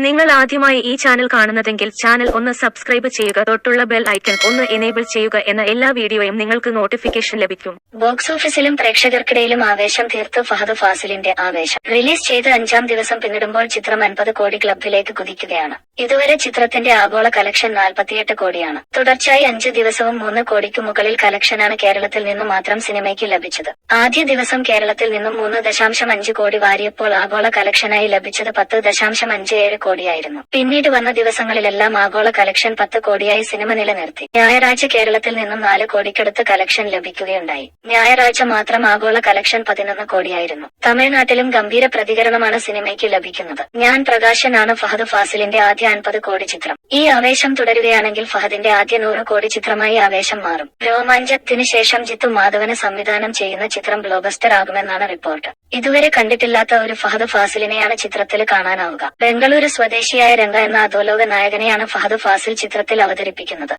നിങ്ങൾ ആദ്യമായി ഈ ചാനൽ കാണുന്നതെങ്കിൽ ചാനൽ ഒന്ന് സബ്സ്ക്രൈബ് ചെയ്യുക, തൊട്ടുള്ള ബെൽ ഐക്കൺ ഒന്ന് എനേബിൾ ചെയ്യുക. എന്ന എല്ലാ വീഡിയോയും നിങ്ങൾക്ക് നോട്ടിഫിക്കേഷൻ ലഭിക്കും. ബോക്സ് ഓഫീസിലും പ്രേക്ഷകർക്കിടയിലും ആവേശം തീർത്ത് ഫഹദ് ഫാസിലിന്റെ ആവേശം. റിലീസ് ചെയ്ത് 5-ാം ദിവസം പിന്നിടുമ്പോൾ ചിത്രം 50 കോടി ക്ലബിലേക്ക് കുതിക്കുകയാണ്. ഇതുവരെ ചിത്രത്തിന്റെ ആഗോള കളക്ഷൻ 48 കോടിയാണ്. തുടർച്ചയായി 5 ദിവസവും 3 കോടിക്കു മുകളിൽ കളക്ഷനാണ് കേരളത്തിൽ നിന്നു മാത്രം സിനിമയ്ക്ക് ലഭിച്ചത്. ആദ്യ ദിവസം കേരളത്തിൽ നിന്നും 3.5 കോടി വാരിയപ്പോൾ ആഗോള കളക്ഷനായി ലഭിച്ചത് 10.57 കോടിയായിരുന്നു. പിന്നീട് വന്ന ദിവസങ്ങളിലെല്ലാം ആഗോള കളക്ഷൻ 10 കോടിയായി സിനിമ നിലനിർത്തി. ഞായറാഴ്ച കേരളത്തിൽ നിന്നും 4 കോടിക്കടുത്ത് കളക്ഷൻ ലഭിക്കുകയുണ്ടായി. ഞായറാഴ്ച മാത്രം ആഗോള കളക്ഷൻ 11 കോടിയായിരുന്നു. തമിഴ്നാട്ടിലും ഗംഭീര പ്രതികരണമാണ് സിനിമയ്ക്ക് ലഭിക്കുന്നത്. ഞാൻ പ്രകാശനാണ് ഫഹദ് ഫാസിലിന്റെ ആദ്യ 50 കോടി ചിത്രം. ഈ ആവേശം തുടരുകയാണെങ്കിൽ ഫഹദിന്റെ ആദ്യ 100 കോടി ചിത്രമായി ആവേശം മാറും. രോമാഞ്ചത്തിന് ശേഷം ജിത്തു മാധവന് സംവിധാനം ചെയ്യുന്ന ചിത്രം ബ്ലോക്ബസ്റ്റർ ആകുമെന്നാണ് റിപ്പോർട്ട്. ഇതുവരെ കണ്ടിട്ടില്ലാത്ത ഒരു ഫഹദ് ഫാസിലിനെയാണ് ചിത്രത്തിൽ കാണാനാവുക. ബംഗളൂരു സ്വദേശിയായ രംഗ എന്ന അധോലോക നായകനെയാണ് ഫഹദ് ഫാസിൽ ചിത്രത്തിൽ അവതരിപ്പിക്കുന്നത്.